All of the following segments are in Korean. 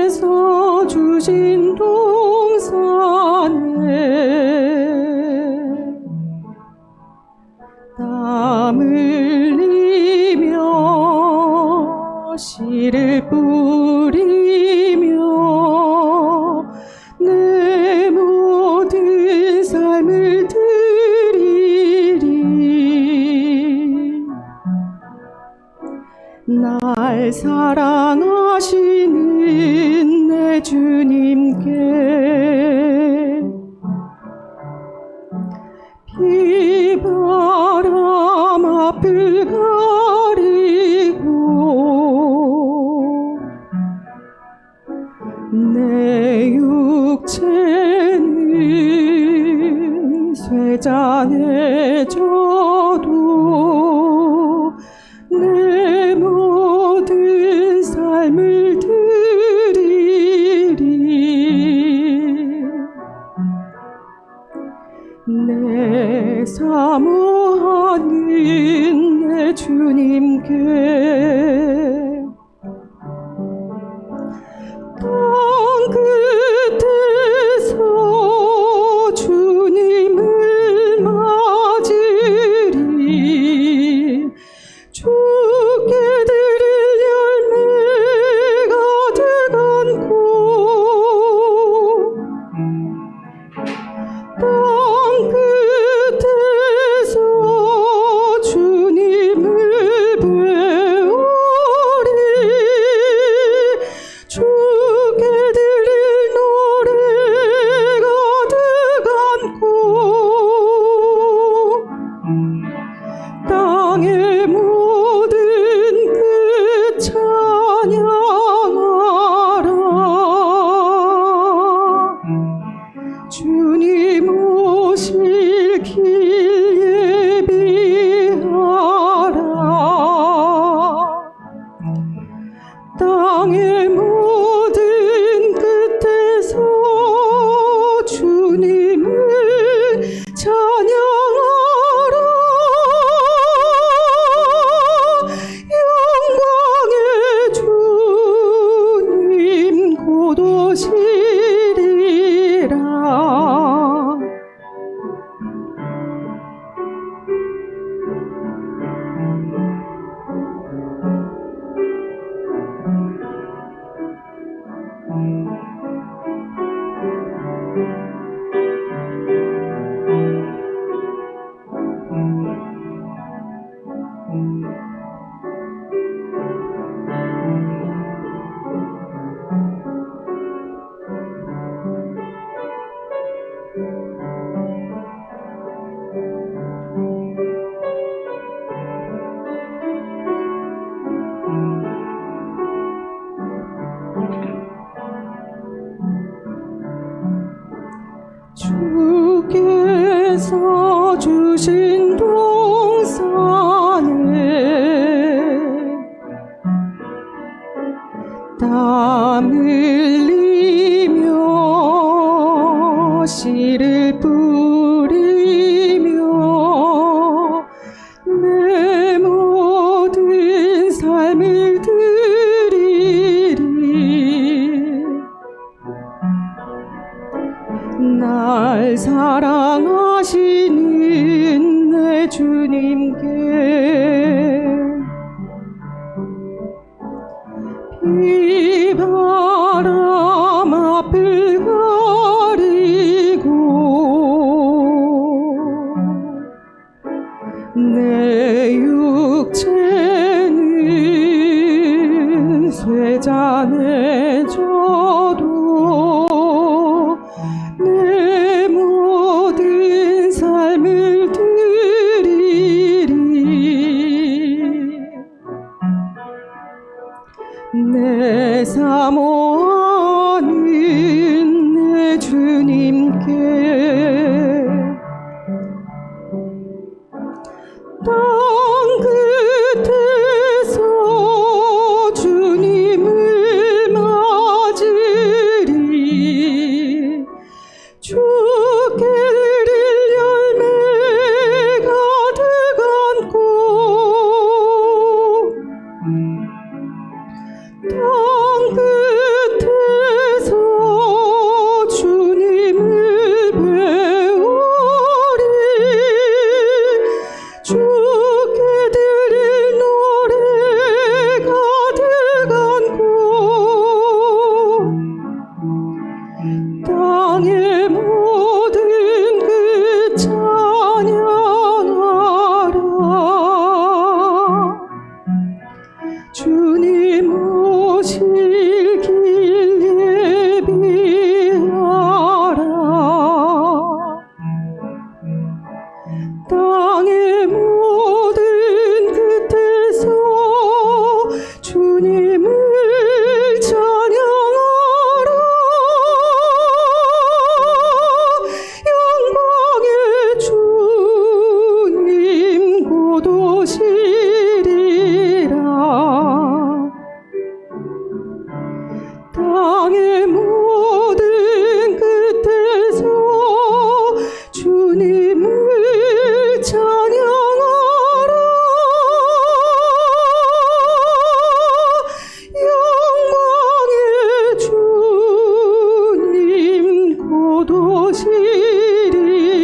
주께서 주신 동산에 땀 흘리며 씨를 뿌리며 내 모든 삶을 드리리. 날 사랑하시는 내 주님께 비바람 앞을 가리고 내 육체는 쇠잔에 져도 내 모든 삶을 드리리. 내 사모하는 내 주님께 땅 끝에서 주님을 맞으리. 주께 드릴 열매가 되간고 땅 끝에서 주님을 배우리. 주께 드릴 노래가 되간고 땅의 모든 끝 찬양하라. 주님 오실 길 예비하라. 땅의 모든 끝에서 주님을 찬양하라. 영광의 주님 곧 오시리라. 주께서 주신 동산에 땀 흘리며 씨를 뿌리며 내 모든 삶을 드리리. 날 사랑하시는 내 주님께 비바람 앞을 가리고 내 육체는 쇠잔에 져도 내 모든 삶을 드리리. 내 사모하는 내 주님께 땅 끝에서 주님을 맞으리. 주께 드릴 열매가 되간고 땅 도시리라. 땅의 모든 끝에서 주님을 찬양하라. 영광의 주님 곧 오시리라.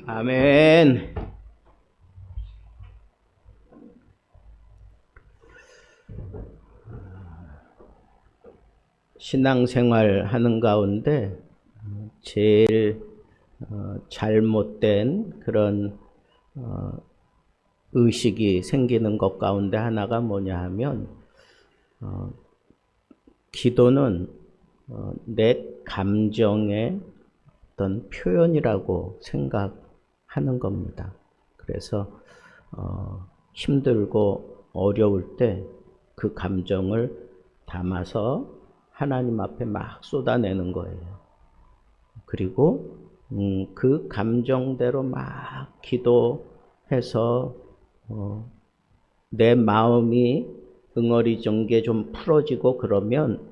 아멘. 신앙생활 하는 가운데 제일 잘못된 그런 의식이 생기는 것 가운데 하나가 뭐냐 하면 기도는 내 감정의 어떤 표현이라고 생각하는 겁니다. 그래서 힘들고 어려울 때 그 감정을 담아서 하나님 앞에 막 쏟아내는 거예요. 그리고 그 감정대로 막 기도해서 내 마음이 응어리진 게 좀 풀어지고 그러면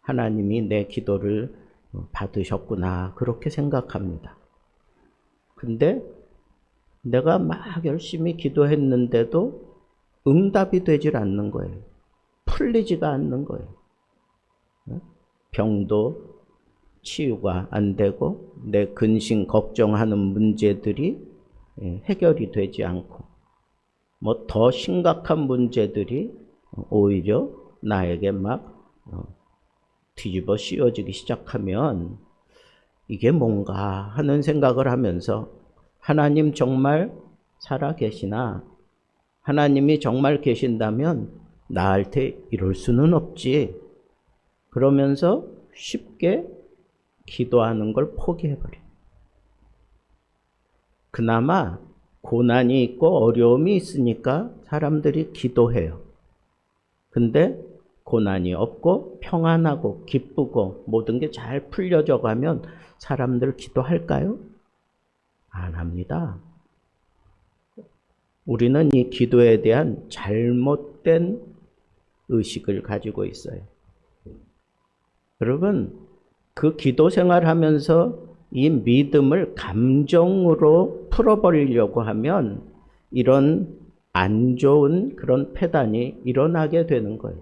하나님이 내 기도를 받으셨구나 그렇게 생각합니다. 근데 내가 막 열심히 기도했는데도 응답이 되질 않는 거예요. 풀리지가 않는 거예요. 병도 치유가 안 되고 내 근심 걱정하는 문제들이 해결이 되지 않고 뭐 더 심각한 문제들이 오히려 나에게 막 뒤집어 씌워지기 시작하면 이게 뭔가 하는 생각을 하면서 하나님 정말 살아 계시나? 하나님이 정말 계신다면 나한테 이럴 수는 없지. 그러면서 쉽게 기도하는 걸 포기해버려. 그나마 고난이 있고 어려움이 있으니까 사람들이 기도해요. 근데 고난이 없고 평안하고 기쁘고 모든 게 잘 풀려져 가면 사람들 기도할까요? 안 합니다. 우리는 이 기도에 대한 잘못된 의식을 가지고 있어요. 여러분, 그 기도 생활하면서 이 믿음을 감정으로 풀어버리려고 하면 이런 안 좋은 그런 패단이 일어나게 되는 거예요.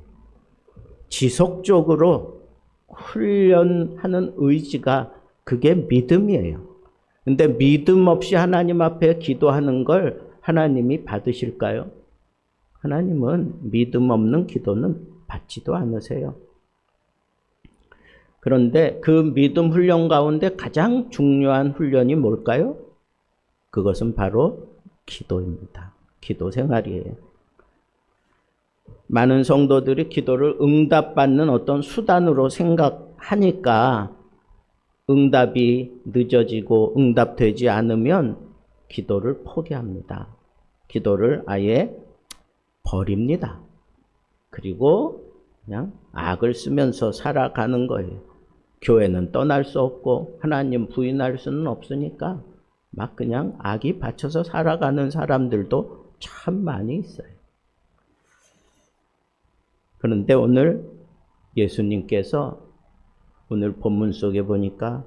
지속적으로 훈련하는 의지가 그게 믿음이에요. 근데 믿음 없이 하나님 앞에 기도하는 걸 하나님이 받으실까요? 하나님은 믿음 없는 기도는 받지도 않으세요. 그런데 그 믿음 훈련 가운데 가장 중요한 훈련이 뭘까요? 그것은 바로 기도입니다. 기도 생활이에요. 많은 성도들이 기도를 응답받는 어떤 수단으로 생각하니까 응답이 늦어지고 응답되지 않으면 기도를 포기합니다. 기도를 아예 버립니다. 그리고 그냥 악을 쓰면서 살아가는 거예요. 교회는 떠날 수 없고 하나님 부인할 수는 없으니까 막 그냥 악이 받쳐서 살아가는 사람들도 참 많이 있어요. 그런데 오늘 예수님께서 오늘 본문 속에 보니까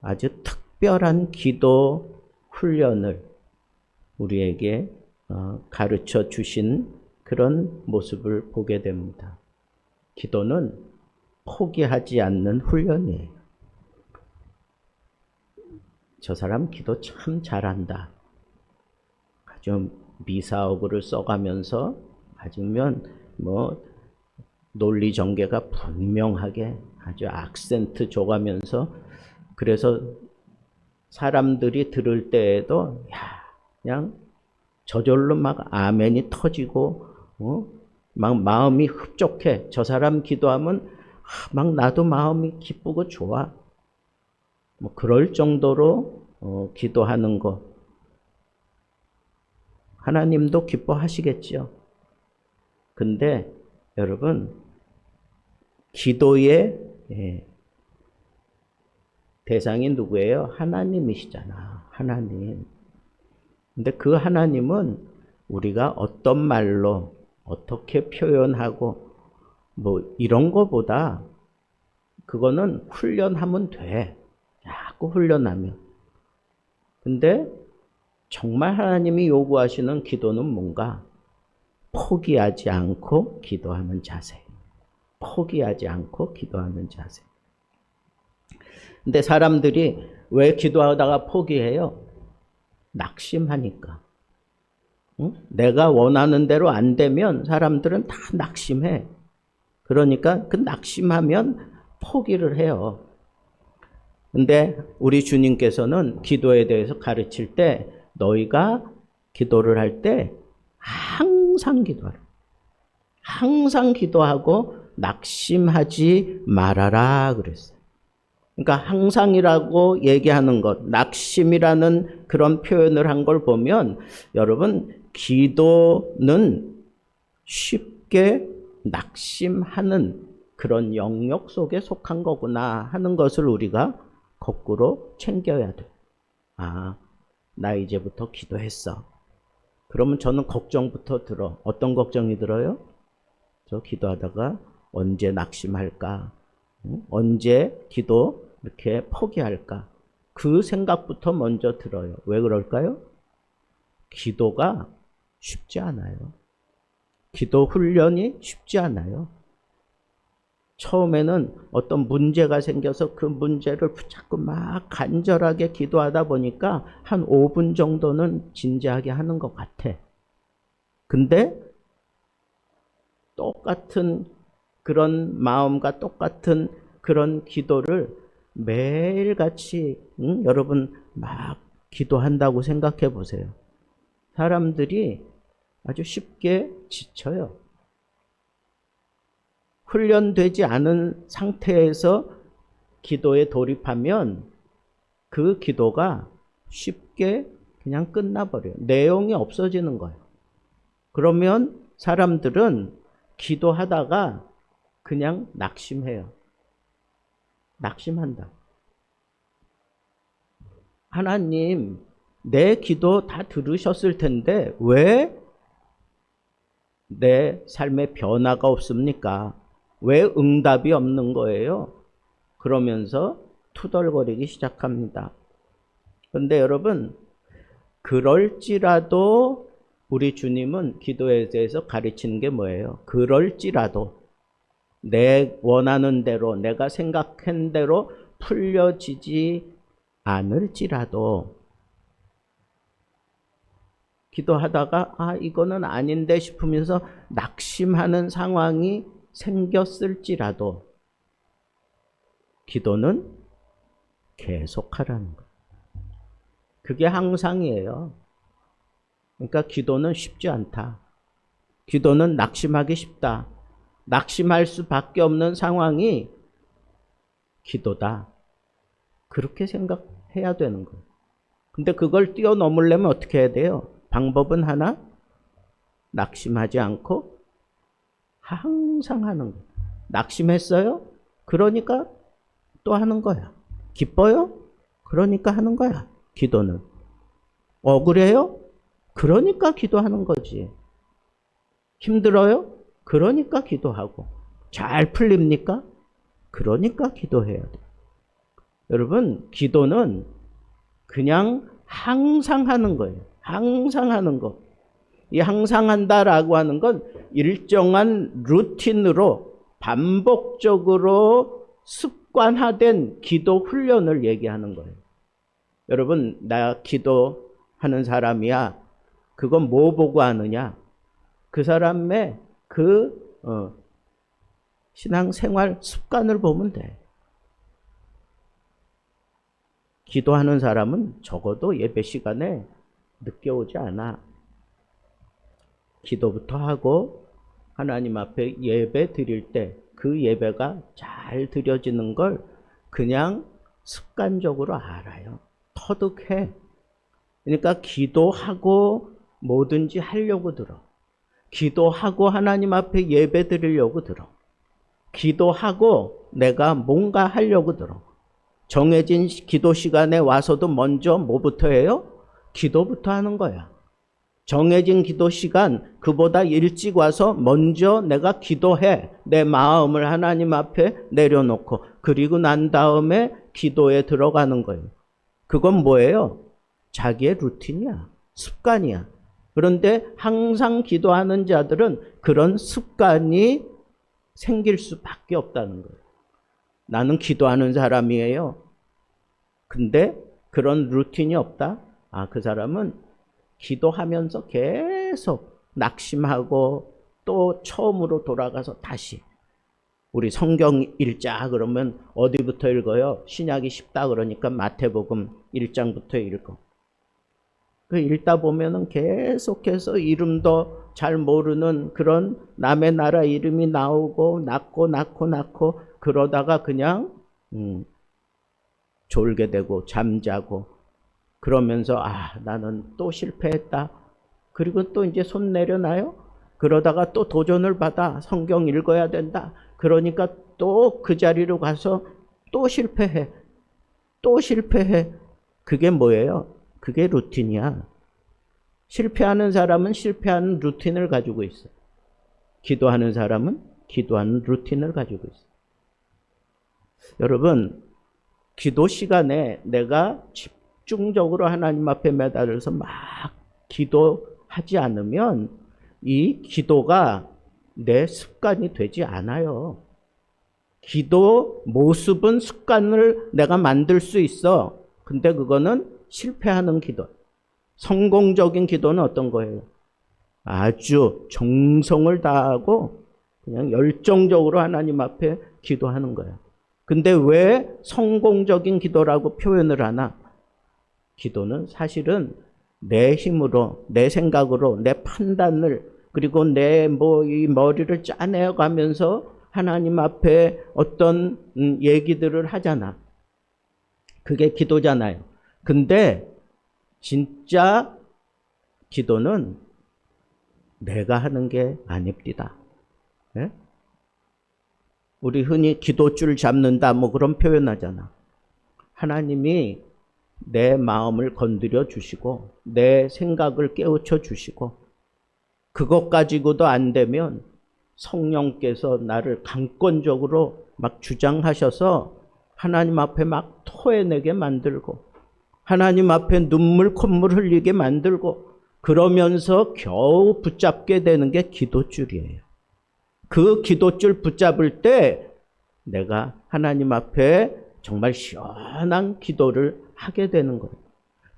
아주 특별한 기도 훈련을 우리에게 가르쳐 주신 그런 모습을 보게 됩니다. 기도는 포기하지 않는 훈련이에요. 저 사람 기도 참 잘한다. 아주 미사오구를 써가면서 아주면 뭐 논리 전개가 분명하게 아주 악센트 줘가면서 그래서 사람들이 들을 때에도 그냥 저절로 막 아멘이 터지고 막 마음이 흡족해. 저 사람 기도하면 막 나도 마음이 기쁘고 좋아. 뭐 그럴 정도로 기도하는 거 하나님도 기뻐하시겠죠. 근데 여러분 기도의 대상이 누구예요? 하나님이시잖아. 하나님. 근데 그 하나님은 우리가 어떤 말로 어떻게 표현하고 뭐 이런 거보다 그거는 훈련하면 돼. 자꾸 훈련하면. 근데 정말 하나님이 요구하시는 기도는 뭔가? 포기하지 않고 기도하는 자세. 포기하지 않고 기도하는 자세. 근데 사람들이 왜 기도하다가 포기해요? 낙심하니까. 응? 내가 원하는 대로 안 되면 사람들은 다 낙심해. 그러니까 그 낙심하면 포기를 해요. 근데 우리 주님께서는 기도에 대해서 가르칠 때 너희가 기도를 할 때 항상 기도하라. 항상 기도하고 낙심하지 말아라 그랬어요. 그러니까 항상이라고 얘기하는 것, 낙심이라는 그런 표현을 한 걸 보면 여러분 기도는 쉽게 낙심하는 그런 영역 속에 속한 거구나 하는 것을 우리가 거꾸로 챙겨야 돼. 아, 나 이제부터 기도했어. 그러면 저는 걱정부터 들어. 어떤 걱정이 들어요? 저 기도하다가 언제 낙심할까? 언제 기도 이렇게 포기할까? 그 생각부터 먼저 들어요. 왜 그럴까요? 기도가 쉽지 않아요. 기도 훈련이 쉽지 않아요. 처음에는 어떤 문제가 생겨서 그 문제를 붙잡고 막 간절하게 기도하다 보니까 한 5분 정도는 진지하게 하는 것 같아. 근데 똑같은 그런 마음과 똑같은 그런 기도를 매일같이 여러분 막 기도한다고 생각해 보세요. 사람들이 아주 쉽게 지쳐요. 훈련되지 않은 상태에서 기도에 돌입하면 그 기도가 쉽게 그냥 끝나버려요. 내용이 없어지는 거예요. 그러면 사람들은 기도하다가 그냥 낙심해요. 낙심한다. 하나님, 내 기도 다 들으셨을 텐데 왜 내 삶에 변화가 없습니까? 왜 응답이 없는 거예요? 그러면서 투덜거리기 시작합니다. 그런데 여러분, 그럴지라도 우리 주님은 기도에 대해서 가르치는 게 뭐예요? 그럴지라도 내 원하는 대로 내가 생각한 대로 풀려지지 않을지라도 기도하다가 이거는 아닌데 싶으면서 낙심하는 상황이 생겼을지라도 기도는 계속하라는 거예요. 그게 항상이에요. 그러니까 기도는 쉽지 않다. 기도는 낙심하기 쉽다. 낙심할 수밖에 없는 상황이 기도다. 그렇게 생각해야 되는 거예요. 근데 그걸 뛰어넘으려면 어떻게 해야 돼요? 방법은 하나, 낙심하지 않고 항상 하는 거예요. 낙심했어요? 그러니까 또 하는 거야. 기뻐요? 그러니까 하는 거야. 기도는. 억울해요? 그러니까 기도하는 거지. 힘들어요? 그러니까 기도하고. 잘 풀립니까? 그러니까 기도해야 돼. 여러분, 기도는 그냥 항상 하는 거예요. 항상 하는 거. 이 항상 한다라고 하는 건 일정한 루틴으로 반복적으로 습관화된 기도 훈련을 얘기하는 거예요. 여러분, 나 기도하는 사람이야. 그건 뭐 보고 하느냐? 그 사람의 신앙생활 습관을 보면 돼. 기도하는 사람은 적어도 예배 시간에 늦게 오지 않아. 기도부터 하고 하나님 앞에 예배 드릴 때 그 예배가 잘 드려지는 걸 그냥 습관적으로 알아요. 터득해. 그러니까 기도하고 뭐든지 하려고 들어. 기도하고 하나님 앞에 예배 드리려고 들어. 기도하고 내가 뭔가 하려고 들어. 정해진 기도 시간에 와서도 먼저 뭐부터 해요? 기도부터 하는 거야. 정해진 기도 시간, 그보다 일찍 와서 먼저 내가 기도해. 내 마음을 하나님 앞에 내려놓고, 그리고 난 다음에 기도에 들어가는 거예요. 그건 뭐예요? 자기의 루틴이야. 습관이야. 그런데 항상 기도하는 자들은 그런 습관이 생길 수밖에 없다는 거예요. 나는 기도하는 사람이에요. 근데 그런 루틴이 없다? 그 사람은 기도하면서 계속 낙심하고 또 처음으로 돌아가서 다시. 우리 성경 읽자 그러면 어디부터 읽어요? 신약이 쉽다 그러니까 마태복음 1장부터 읽어. 그 읽다 보면은 계속해서 이름도 잘 모르는 그런 남의 나라 이름이 나오고 낳고 그러다가 그냥 졸게 되고 잠자고 그러면서 나는 또 실패했다. 그리고 또 이제 손 내려놔요. 그러다가 또 도전을 받아. 성경 읽어야 된다. 그러니까 또 그 자리로 가서 또 실패해. 또 실패해. 그게 뭐예요? 그게 루틴이야. 실패하는 사람은 실패하는 루틴을 가지고 있어. 기도하는 사람은 기도하는 루틴을 가지고 있어. 여러분, 기도 시간에 내가 집중적으로 하나님 앞에 매달려서 막 기도하지 않으면 이 기도가 내 습관이 되지 않아요. 기도 모습은 습관을 내가 만들 수 있어. 근데 그거는 실패하는 기도. 성공적인 기도는 어떤 거예요? 아주 정성을 다하고 그냥 열정적으로 하나님 앞에 기도하는 거야. 근데 왜 성공적인 기도라고 표현을 하나? 기도는 사실은 내 힘으로, 내 생각으로, 내 판단을, 그리고 내 이 머리를 짜내어 가면서 하나님 앞에 어떤 얘기들을 하잖아. 그게 기도잖아요. 근데 진짜 기도는 내가 하는 게 아닙니다. 네? 우리 흔히 기도줄 잡는다 뭐 그런 표현하잖아. 하나님이 내 마음을 건드려 주시고 내 생각을 깨우쳐 주시고 그것 가지고도 안 되면 성령께서 나를 강권적으로 막 주장하셔서 하나님 앞에 막 토해내게 만들고 하나님 앞에 눈물 콧물 흘리게 만들고 그러면서 겨우 붙잡게 되는 게 기도줄이에요. 그 기도줄 붙잡을 때 내가 하나님 앞에 정말 시원한 기도를 하게 되는 거예요.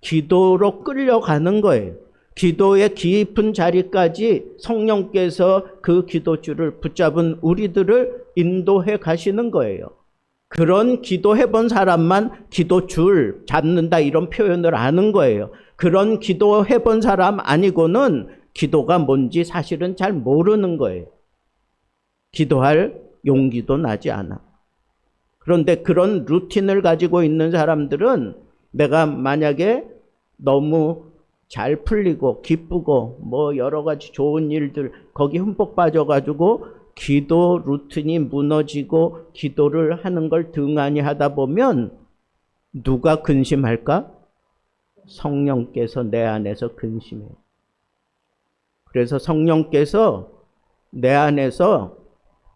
기도로 끌려가는 거예요. 기도의 깊은 자리까지 성령께서 그 기도줄을 붙잡은 우리들을 인도해 가시는 거예요. 그런 기도해 본 사람만 기도줄 잡는다 이런 표현을 하는 거예요. 그런 기도해 본 사람 아니고는 기도가 뭔지 사실은 잘 모르는 거예요. 기도할 용기도 나지 않아. 그런데 그런 루틴을 가지고 있는 사람들은 내가 만약에 너무 잘 풀리고 기쁘고 뭐 여러 가지 좋은 일들 거기 흠뻑 빠져가지고 기도 루틴이 무너지고 기도를 하는 걸 등한히 하다 보면 누가 근심할까? 성령께서 내 안에서 근심해요. 그래서 성령께서 내 안에서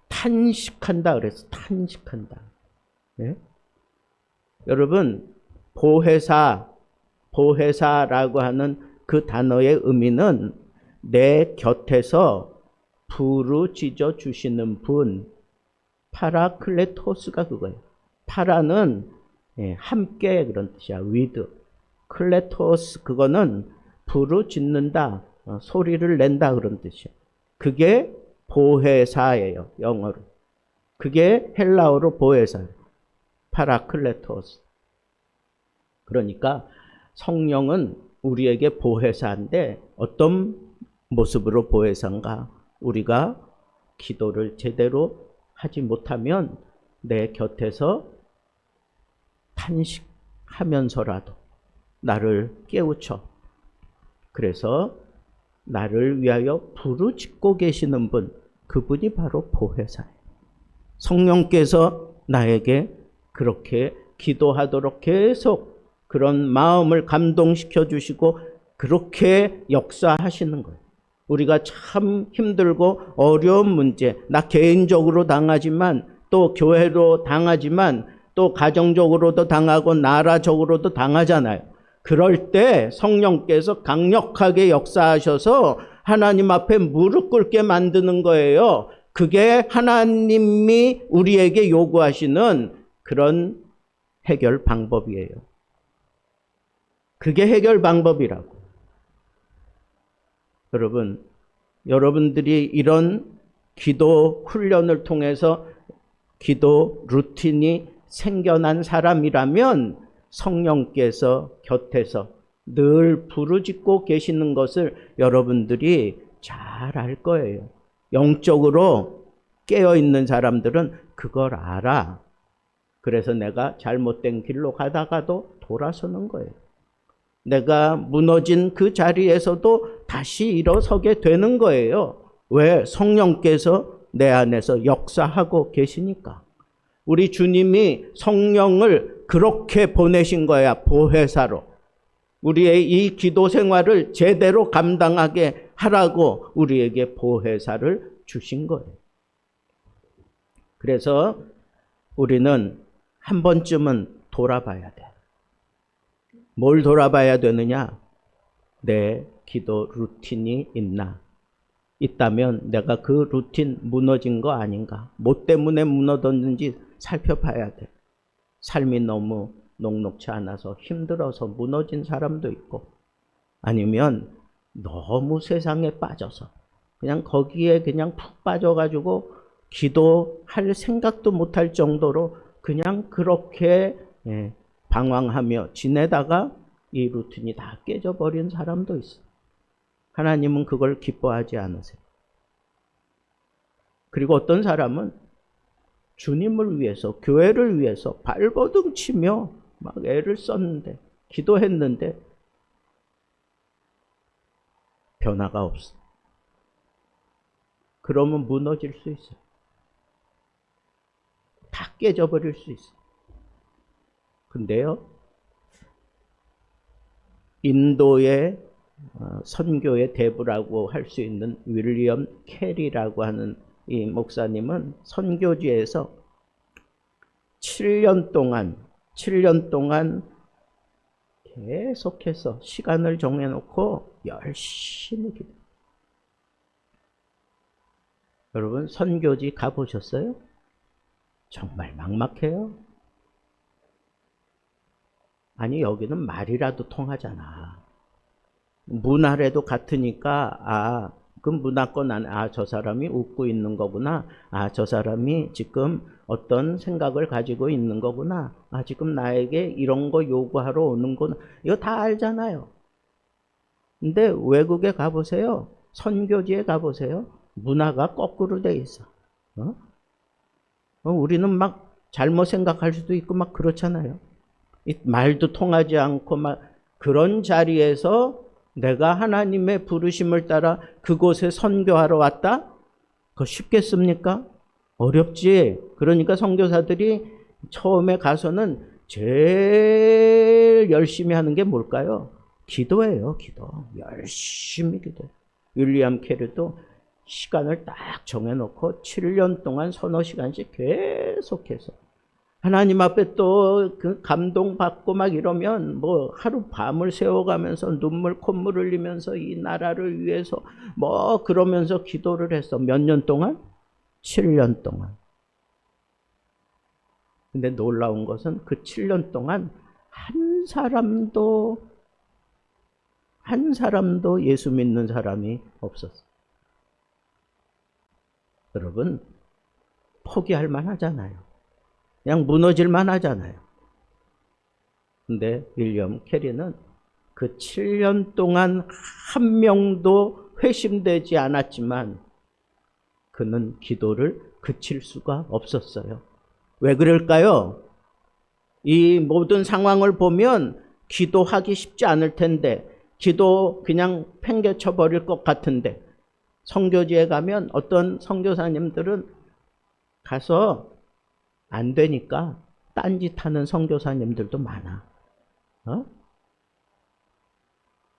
탄식한다 그랬어. 탄식한다. 네? 여러분, 보혜사라고 하는 그 단어의 의미는 내 곁에서 부르짖어 주시는 분, 파라클레토스가 그거예요. 파라는 함께 그런 뜻이야. with. 클레토스 그거는 부르짖는다, 소리를 낸다 그런 뜻이에요. 그게 보혜사예요. 영어로. 그게 헬라어로 보혜사예요. 파라클레토스. 그러니까 성령은 우리에게 보혜사인데 어떤 모습으로 보혜사인가? 우리가 기도를 제대로 하지 못하면 내 곁에서 탄식하면서라도 나를 깨우쳐. 그래서 나를 위하여 부르짖고 계시는 분, 그분이 바로 보혜사예요. 성령께서 나에게 그렇게 기도하도록 계속 그런 마음을 감동시켜 주시고 그렇게 역사하시는 거예요. 우리가 참 힘들고 어려운 문제, 나 개인적으로 당하지만 또 교회로 당하지만 또 가정적으로도 당하고 나라적으로도 당하잖아요. 그럴 때 성령께서 강력하게 역사하셔서 하나님 앞에 무릎 꿇게 만드는 거예요. 그게 하나님이 우리에게 요구하시는 그런 해결 방법이에요. 그게 해결 방법이라고. 여러분, 여러분들이 이런 기도 훈련을 통해서 기도 루틴이 생겨난 사람이라면 성령께서 곁에서 늘 부르짖고 계시는 것을 여러분들이 잘 알 거예요. 영적으로 깨어있는 사람들은 그걸 알아. 그래서 내가 잘못된 길로 가다가도 돌아서는 거예요. 내가 무너진 그 자리에서도 다시 일어서게 되는 거예요. 왜? 성령께서 내 안에서 역사하고 계시니까. 우리 주님이 성령을 그렇게 보내신 거야, 보혜사로. 우리의 이 기도 생활을 제대로 감당하게 하라고 우리에게 보혜사를 주신 거예요. 그래서 우리는 한 번쯤은 돌아봐야 돼. 뭘 돌아봐야 되느냐? 내 기도 루틴이 있나? 있다면 내가 그 루틴 무너진 거 아닌가? 뭐 때문에 무너졌는지 살펴봐야 돼. 삶이 너무 녹록치 않아서 힘들어서 무너진 사람도 있고, 아니면 너무 세상에 빠져서 그냥 거기에 그냥 푹 빠져가지고 기도할 생각도 못할 정도로 그냥 그렇게 방황하며 지내다가 이 루틴이 다 깨져버린 사람도 있어요. 하나님은 그걸 기뻐하지 않으세요. 그리고 어떤 사람은 주님을 위해서, 교회를 위해서 발버둥 치며 막 애를 썼는데, 기도했는데 변화가 없어. 그러면 무너질 수 있어요. 다 깨져버릴 수 있어요. 근데요, 인도의 선교의 대부라고 할 수 있는 윌리엄 캐리라고 하는 이 목사님은 선교지에서 7년 동안 계속해서 시간을 정해놓고 열심히 기도. 여러분, 선교지 가보셨어요? 정말 막막해요. 아니, 여기는 말이라도 통하잖아. 문화라도 같으니까 그 문화권 안에 저 사람이 웃고 있는 거구나. 저 사람이 지금 어떤 생각을 가지고 있는 거구나. 지금 나에게 이런 거 요구하러 오는구나. 이거 다 알잖아요. 근데 외국에 가보세요. 선교지에 가보세요. 문화가 거꾸로 돼 있어. 우리는 막 잘못 생각할 수도 있고 막 그렇잖아요. 말도 통하지 않고 막 그런 자리에서 내가 하나님의 부르심을 따라 그곳에 선교하러 왔다? 그거 쉽겠습니까? 어렵지. 그러니까 선교사들이 처음에 가서는 제일 열심히 하는 게 뭘까요? 기도예요. 기도. 열심히 기도해요. 윌리엄 캐리도 시간을 딱 정해놓고 7년 동안 서너 시간씩 계속해서 하나님 앞에 또 그 감동받고 막 이러면 뭐 하루 밤을 새워가면서 눈물 콧물 흘리면서 이 나라를 위해서 뭐 그러면서 기도를 했어. 몇 년 동안? 7년 동안. 근데 놀라운 것은 그 7년 동안 한 사람도 예수 믿는 사람이 없었어. 여러분, 포기할 만하잖아요. 그냥 무너질 만하잖아요. 근데 윌리엄 캐리는 그 7년 동안 한 명도 회심되지 않았지만 그는 기도를 그칠 수가 없었어요. 왜 그럴까요? 이 모든 상황을 보면 기도하기 쉽지 않을 텐데, 기도 그냥 팽개쳐 버릴 것 같은데, 선교지에 가면 어떤 선교사님들은 가서 안 되니까 딴짓하는 선교사님들도 많아.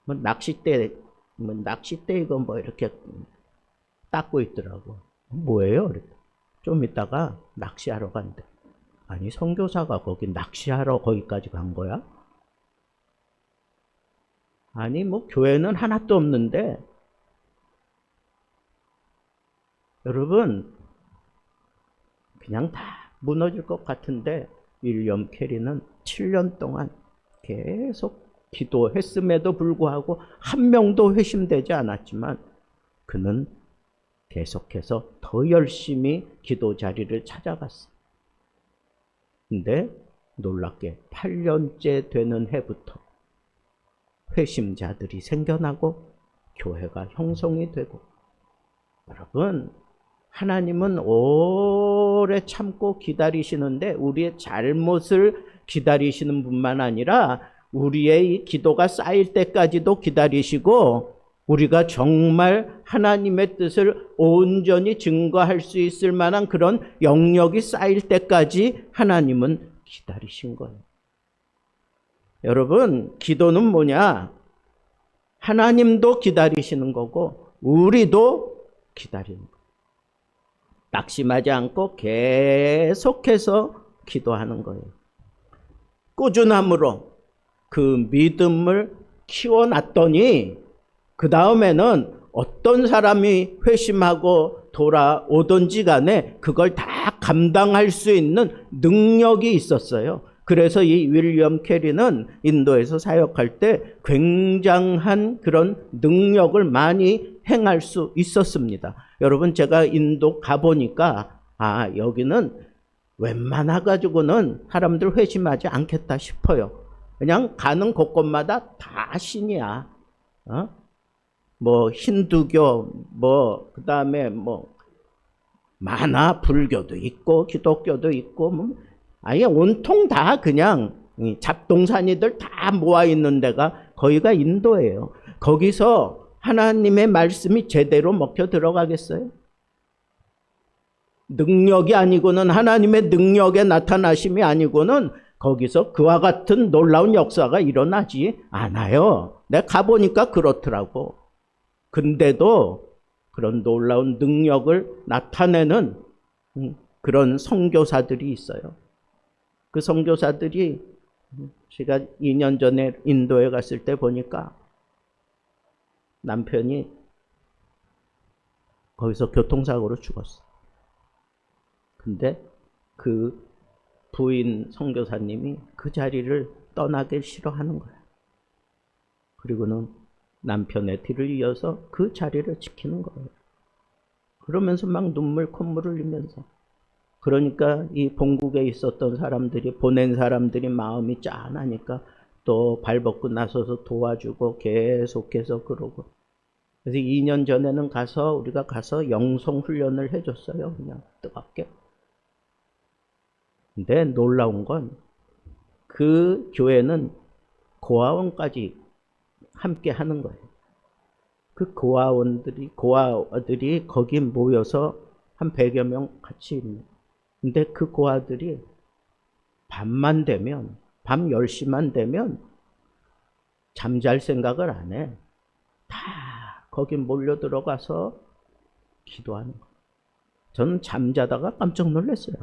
뭐 낚싯대 이거 뭐 이렇게 닦고 있더라고. 뭐예요? 좀 있다가 낚시하러 간대. 아니, 선교사가 거기 낚시하러 거기까지 간 거야? 아니, 뭐 교회는 하나도 없는데. 여러분, 그냥 다 무너질 것 같은데 윌리엄 캐리는 7년 동안 계속 기도했음에도 불구하고 한 명도 회심되지 않았지만 그는 계속해서 더 열심히 기도 자리를 찾아갔어. 근데 놀랍게 8년째 되는 해부터 회심자들이 생겨나고 교회가 형성이 되고. 여러분, 하나님은 오래 참고 기다리시는데 우리의 잘못을 기다리시는 분만 아니라 우리의 이 기도가 쌓일 때까지도 기다리시고, 우리가 정말 하나님의 뜻을 온전히 증거할 수 있을 만한 그런 영역이 쌓일 때까지 하나님은 기다리신 거예요. 여러분, 기도는 뭐냐? 하나님도 기다리시는 거고 우리도 기다리는 거예요. 낙심하지 않고 계속해서 기도하는 거예요. 꾸준함으로 그 믿음을 키워놨더니 그 다음에는 어떤 사람이 회심하고 돌아오든지 간에 그걸 다 감당할 수 있는 능력이 있었어요. 그래서 이 윌리엄 캐리는 인도에서 사역할 때 굉장한 그런 능력을 많이 행할 수 있었습니다. 여러분, 제가 인도 가보니까 여기는 웬만해가지고는 사람들 회심하지 않겠다 싶어요. 그냥 가는 곳곳마다 다 신이야. 뭐 힌두교, 뭐 그다음에 뭐 많아. 불교도 있고 기독교도 있고 뭐 아예 온통 다 그냥 잡동사니들 다 모아 있는 데가 거기가 인도예요. 거기서 하나님의 말씀이 제대로 먹혀 들어가겠어요? 능력이 아니고는, 하나님의 능력의 나타나심이 아니고는 거기서 그와 같은 놀라운 역사가 일어나지 않아요. 내가 가보니까 그렇더라고. 근데도 그런 놀라운 능력을 나타내는 그런 선교사들이 있어요. 그 선교사들이, 제가 2년 전에 인도에 갔을 때 보니까 남편이 거기서 교통사고로 죽었어. 근데 그 부인 선교사님이 그 자리를 떠나길 싫어하는 거야. 그리고는 남편의 뒤를 이어서 그 자리를 지키는 거예요. 그러면서 막 콧물을 흘리면서. 그러니까 이 본국에 있었던 사람들이, 보낸 사람들이 마음이 짠하니까 또 발벗고 나서서 도와주고 계속해서 그러고. 그래서 2년 전에는 우리가 가서 영성 훈련을 해줬어요. 그냥 뜨겁게. 근데 놀라운 건 그 교회는 고아원까지 함께 하는 거예요. 그 고아들이 거기 모여서 한 100여 명 같이 있는. 근데 그 고아들이 밤만 되면, 밤 10시만 되면 잠잘 생각을 안 해. 다 거기 몰려 들어가서 기도하는 거예요. 저는 잠자다가 깜짝 놀랐어요.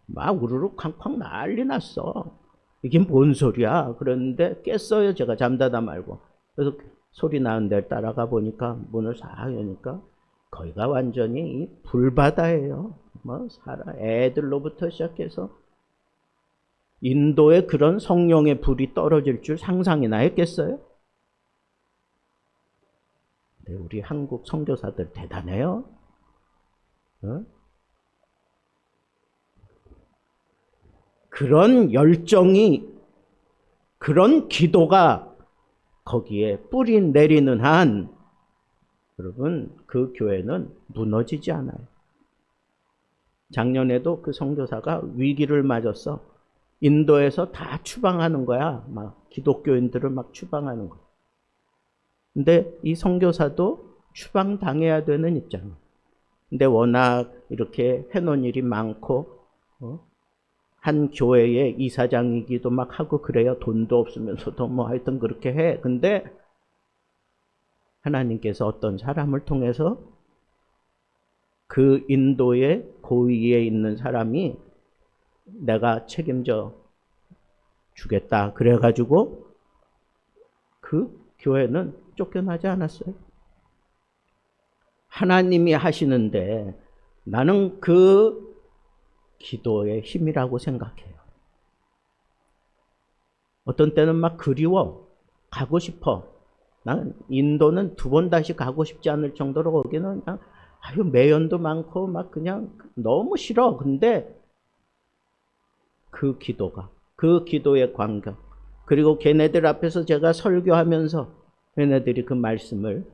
막 우르르 쾅쾅 난리 났어. 이게 뭔 소리야? 그랬는데 깼어요. 제가 잠자다 말고. 그래서 소리 나는 데를 따라가 보니까 문을 싹 여니까 거기가 완전히 불바다예요. 뭐 애들로부터 시작해서 인도에 그런 성령의 불이 떨어질 줄 상상이나 했겠어요? 근데 우리 한국 선교사들 대단해요. 그런 열정이, 그런 기도가 거기에 뿌리 내리는 한, 여러분, 그 교회는 무너지지 않아요. 작년에도 그 선교사가 위기를 맞았어. 인도에서 다 추방하는 거야. 막 기독교인들을 막 추방하는 거야. 근데 이 선교사도 추방당해야 되는 입장이야. 근데 워낙 이렇게 해놓은 일이 많고 한 교회의 이사장이기도 막 하고 그래요. 돈도 없으면서도 뭐 하여튼 그렇게 해. 근데 하나님께서 어떤 사람을 통해서 그 인도의 고위에 있는 사람이 내가 책임져 주겠다. 그래가지고 그 교회는 쫓겨나지 않았어요. 하나님이 하시는데 나는 그 기도의 힘이라고 생각해요. 어떤 때는 막 그리워. 가고 싶어. 나는 인도는 2번 다시 가고 싶지 않을 정도로 거기는 그냥 매연도 많고 막 그냥 너무 싫어. 근데 그 기도가, 그 기도의 광경, 그리고 걔네들 앞에서 제가 설교하면서 걔네들이 그 말씀을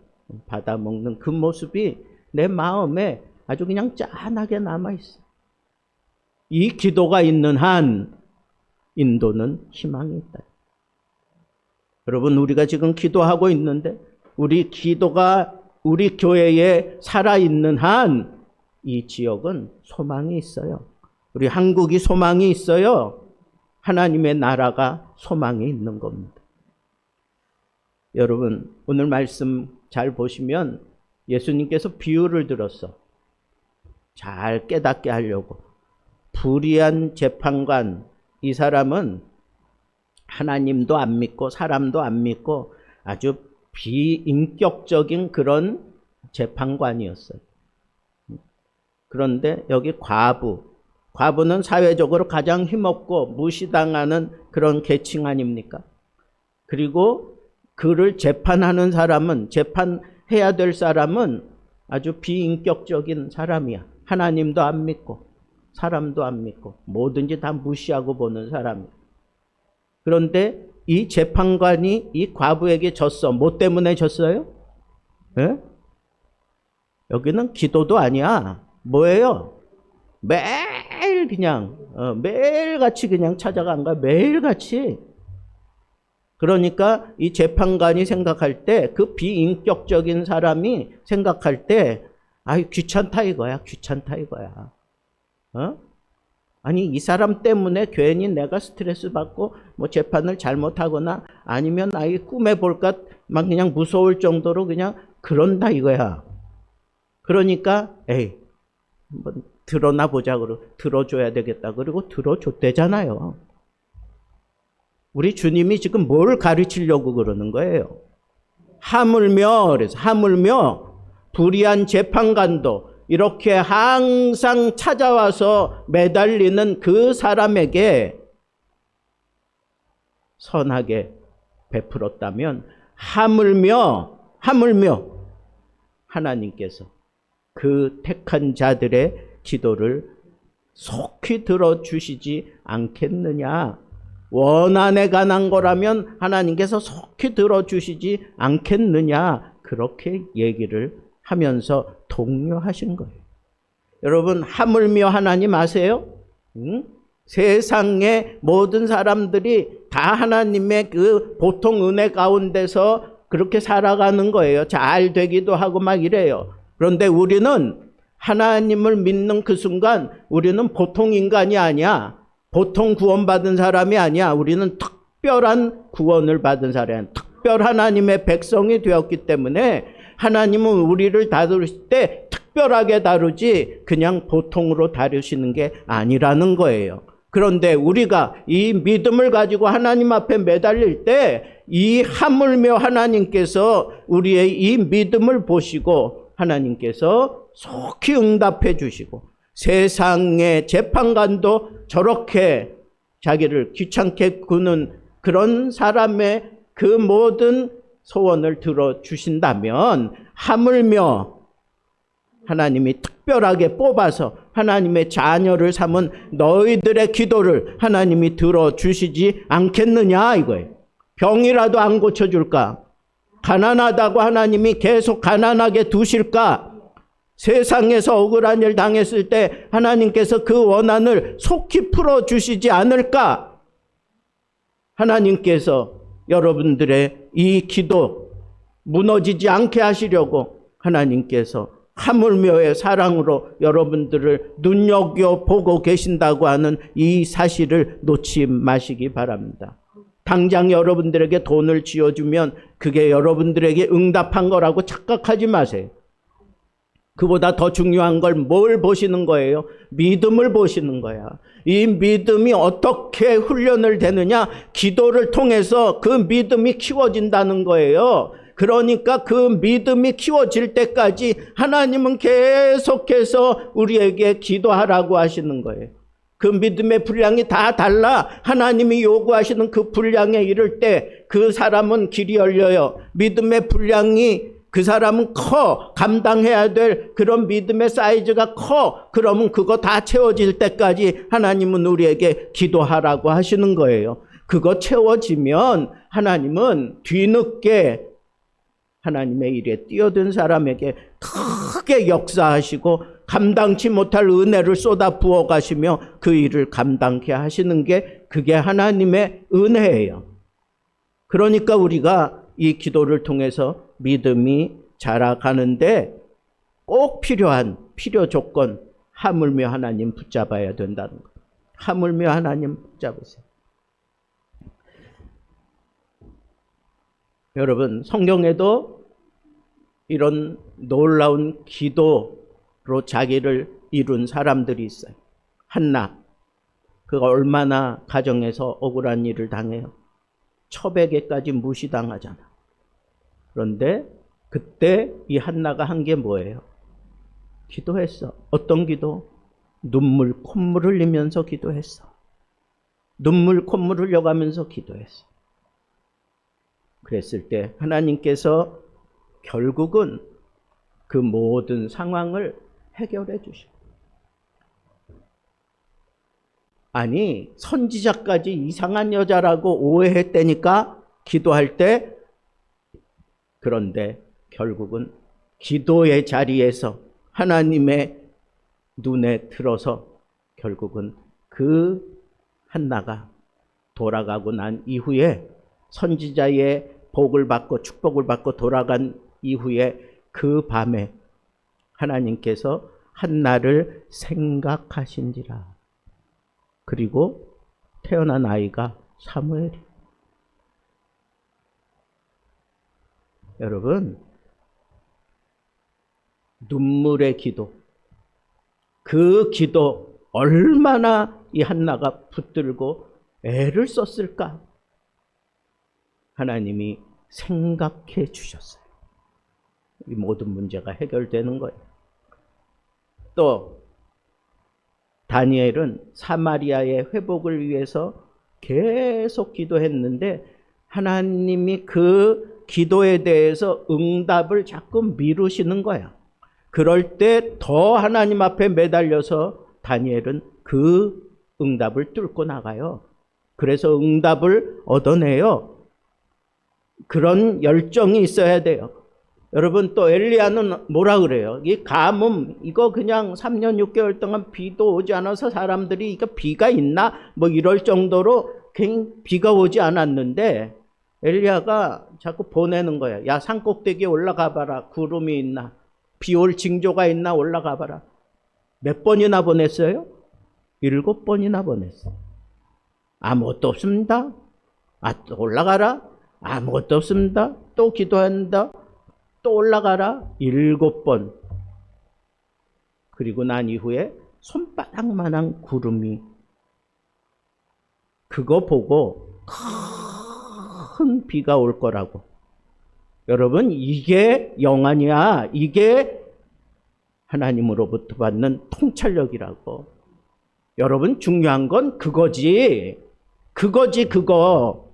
받아 먹는 그 모습이 내 마음에 아주 그냥 짠하게 남아있어. 이 기도가 있는 한 인도는 희망이 있다. 여러분, 우리가 지금 기도하고 있는데 우리 기도가 우리 교회에 살아있는 한 이 지역은 소망이 있어요. 우리 한국이 소망이 있어요. 하나님의 나라가 소망이 있는 겁니다. 여러분, 오늘 말씀 잘 보시면 예수님께서 비유를 들었어. 잘 깨닫게 하려고. 불의한 재판관, 이 사람은 하나님도 안 믿고 사람도 안 믿고 아주 비인격적인 그런 재판관이었어요. 그런데 여기 과부는 사회적으로 가장 힘없고 무시당하는 그런 계층 아닙니까? 그리고 그를 재판하는 사람은, 재판해야 될 사람은 아주 비인격적인 사람이야. 하나님도 안 믿고 사람도 안 믿고 뭐든지 다 무시하고 보는 사람이야. 그런데 이 재판관이 이 과부에게 졌어. 뭐 때문에 졌어요? 예? 여기는 기도도 아니야. 뭐예요? 매일 그냥 매일같이 그냥 찾아간 거야. 매일같이. 그러니까 이 재판관이 생각할 때, 그 비인격적인 사람이 생각할 때, 아이 귀찮다 이거야. 귀찮다 이거야. 아니 이 사람 때문에 괜히 내가 스트레스 받고 뭐 재판을 잘못하거나 아니면 아이 꿈에 볼까 막 그냥 무서울 정도로 그냥 그런다 이거야. 그러니까 에이 한번 들어나 보자 그러고 들어줘야 되겠다. 그리고 들어줬대잖아요. 우리 주님이 지금 뭘 가르치려고 그러는 거예요? 하물며, 그래서 하물며 불의한 재판관도 이렇게 항상 찾아와서 매달리는 그 사람에게 선하게 베풀었다면 하물며 하나님께서 그 택한 자들의 기도를 속히 들어주시지 않겠느냐. 원한에 관한 거라면 하나님께서 속히 들어주시지 않겠느냐. 그렇게 얘기를 하면서 독려하신 거예요. 여러분, 하물며 하나님 아세요? 세상의 모든 사람들이 다 하나님의 그 보통 은혜 가운데서 그렇게 살아가는 거예요. 잘 되기도 하고 막 이래요. 그런데 우리는 하나님을 믿는 그 순간 우리는 보통 인간이 아니야. 보통 구원받은 사람이 아니야. 우리는 특별한 구원을 받은 사람, 특별 하나님의 백성이 되었기 때문에 하나님은 우리를 다루실 때 특별하게 다루지 그냥 보통으로 다루시는 게 아니라는 거예요. 그런데 우리가 이 믿음을 가지고 하나님 앞에 매달릴 때 이 하물며 하나님께서 우리의 이 믿음을 보시고 하나님께서 속히 응답해 주시고 세상의 재판관도 저렇게 자기를 귀찮게 구는 그런 사람의 그 모든 소원을 들어주신다면 하물며 하나님이 특별하게 뽑아서 하나님의 자녀를 삼은 너희들의 기도를 하나님이 들어주시지 않겠느냐 이거예요. 병이라도 안 고쳐줄까? 가난하다고 하나님이 계속 가난하게 두실까? 세상에서 억울한 일 당했을 때 하나님께서 그 원한을 속히 풀어주시지 않을까? 하나님께서 여러분들의 이 기도 무너지지 않게 하시려고 하나님께서 하물며의 사랑으로 여러분들을 눈여겨보고 계신다고 하는 이 사실을 놓지 마시기 바랍니다. 당장 여러분들에게 돈을 쥐어주면 그게 여러분들에게 응답한 거라고 착각하지 마세요. 그보다 더 중요한 걸 뭘 보시는 거예요? 믿음을 보시는 거야. 이 믿음이 어떻게 훈련을 되느냐? 기도를 통해서 그 믿음이 키워진다는 거예요. 그러니까 그 믿음이 키워질 때까지 하나님은 계속해서 우리에게 기도하라고 하시는 거예요. 그 믿음의 분량이 다 달라. 하나님이 요구하시는 그 분량에 이를 때 그 사람은 길이 열려요. 믿음의 분량이 그 사람은 커. 감당해야 될 그런 믿음의 사이즈가 커. 그러면 그거 다 채워질 때까지 하나님은 우리에게 기도하라고 하시는 거예요. 그거 채워지면 하나님은 뒤늦게 하나님의 일에 뛰어든 사람에게 크게 역사하시고 감당치 못할 은혜를 쏟아 부어 가시며 그 일을 감당케 하시는 게 그게 하나님의 은혜예요. 그러니까 우리가 이 기도를 통해서 믿음이 자라가는데 꼭 필요한 필요 조건, 하물며 하나님 붙잡아야 된다는 거예요. 하물며 하나님 붙잡으세요. 여러분, 성경에도 이런 놀라운 기도로 자기를 이룬 사람들이 있어요. 한나, 그가 얼마나 가정에서 억울한 일을 당해요. 첩에게까지 무시당하잖아. 그런데 그때 이 한나가 한 게 뭐예요? 기도했어. 어떤 기도? 눈물, 콧물 흘리면서 기도했어. 눈물, 콧물 흘려가면서 기도했어. 그랬을 때 하나님께서 결국은 그 모든 상황을 해결해 주셔. 아니, 선지자까지 이상한 여자라고 오해했다니까 기도할 때. 그런데 결국은 기도의 자리에서 하나님의 눈에 들어서 결국은 그 한나가 돌아가고 난 이후에 선지자의 복을 받고 축복을 받고 돌아간 이후에 그 밤에 하나님께서 한나를 생각하신지라. 그리고 태어난 아이가 사무엘이. 여러분, 눈물의 기도, 그 기도 얼마나 이 한나가 붙들고 애를 썼을까? 하나님이 생각해 주셨어요. 이 모든 문제가 해결되는 거예요. 또 다니엘은 사마리아의 회복을 위해서 계속 기도했는데 하나님이 그 기도에 대해서 응답을 자꾸 미루시는 거야. 그럴 때 더 하나님 앞에 매달려서 다니엘은 그 응답을 뚫고 나가요. 그래서 응답을 얻어내요. 그런 열정이 있어야 돼요. 여러분, 또 엘리야는 뭐라 그래요? 이 가뭄, 이거 그냥 3년 6개월 동안 비도 오지 않아서 사람들이 이거 비가 있나? 뭐 이럴 정도로 그냥 비가 오지 않았는데 엘리야가 자꾸 보내는 거야. 야, 산꼭대기에 올라가 봐라. 구름이 있나? 비 올 징조가 있나? 올라가 봐라. 몇 번이나 보냈어요? 7번이나 보냈어요. 아무것도 없습니다. 또 올라가라. 아무것도 없습니다. 또 기도한다. 또 올라가라. 7번. 그리고 난 이후에 손바닥만한 구름이, 그거 보고 큰 비가 올 거라고. 여러분, 이게 영안이야. 이게 하나님으로부터 받는 통찰력이라고. 여러분, 중요한 건 그거지. 그거.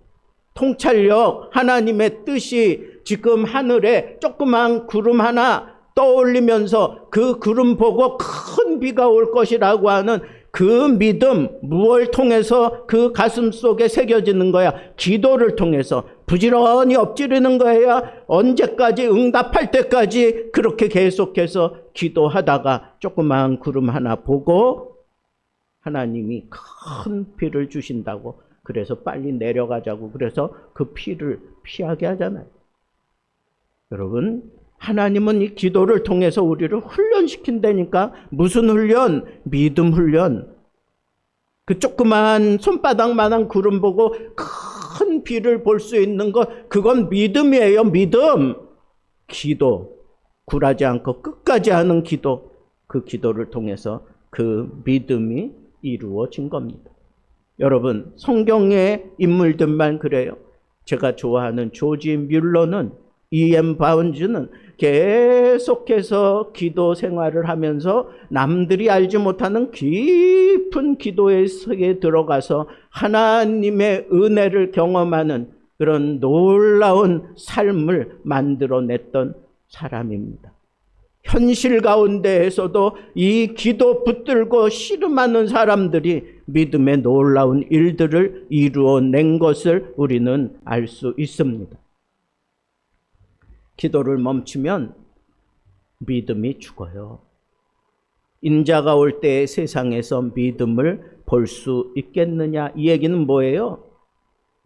통찰력, 하나님의 뜻이 지금 하늘에 조그만 구름 하나 떠올리면서 그 구름 보고 큰 비가 올 것이라고 하는 그 믿음, 무엇을 통해서 그 가슴 속에 새겨지는 거야? 기도를 통해서 부지런히 엎지르는 거예요. 언제까지? 응답할 때까지 그렇게 계속해서 기도하다가 조그만 구름 하나 보고 하나님이 큰 비를 주신다고. 그래서 빨리 내려가자고. 그래서 그 피를 피하게 하잖아요. 여러분, 하나님은 이 기도를 통해서 우리를 훈련시킨다니까. 무슨 훈련? 믿음 훈련. 그 조그만 손바닥만한 구름 보고 큰 비를 볼 수 있는 것, 그건 믿음이에요. 믿음. 기도. 굴하지 않고 끝까지 하는 기도. 그 기도를 통해서 그 믿음이 이루어진 겁니다. 여러분, 성경의 인물들만 그래요. 제가 좋아하는 조지 뮬러는, E.M. 바운즈는 계속해서 기도 생활을 하면서 남들이 알지 못하는 깊은 기도의 세계에 들어가서 하나님의 은혜를 경험하는 그런 놀라운 삶을 만들어냈던 사람입니다. 현실 가운데에서도 이 기도 붙들고 씨름하는 사람들이 믿음의 놀라운 일들을 이루어낸 것을 우리는 알 수 있습니다. 기도를 멈추면 믿음이 죽어요. 인자가 올 때 세상에서 믿음을 볼 수 있겠느냐? 이 얘기는 뭐예요?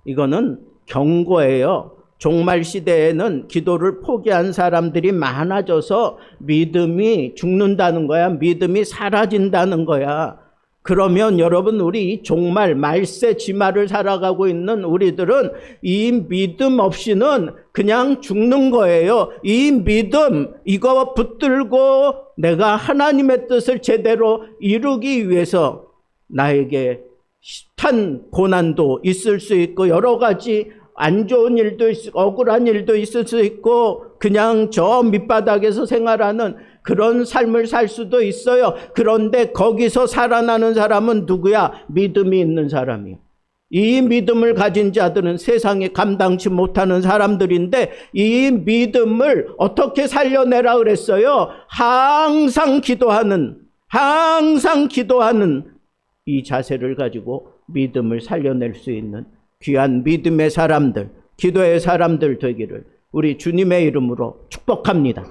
이거는 경고예요. 종말 시대에는 기도를 포기한 사람들이 많아져서 믿음이 죽는다는 거야. 믿음이 사라진다는 거야. 그러면 여러분, 우리 종말 말세 지말을 살아가고 있는 우리들은 이 믿음 없이는 그냥 죽는 거예요. 이 믿음, 이거 붙들고 내가 하나님의 뜻을 제대로 이루기 위해서 나에게 숱한 고난도 있을 수 있고 여러 가지 안 좋은 일도 있고 억울한 일도 있을 수 있고 그냥 저 밑바닥에서 생활하는 그런 삶을 살 수도 있어요. 그런데 거기서 살아나는 사람은 누구야? 믿음이 있는 사람이에요. 이 믿음을 가진 자들은 세상에 감당치 못하는 사람들인데 이 믿음을 어떻게 살려내라 그랬어요? 항상 기도하는 이 자세를 가지고 믿음을 살려낼 수 있는 귀한 믿음의 사람들, 기도의 사람들 되기를 우리 주님의 이름으로 축복합니다.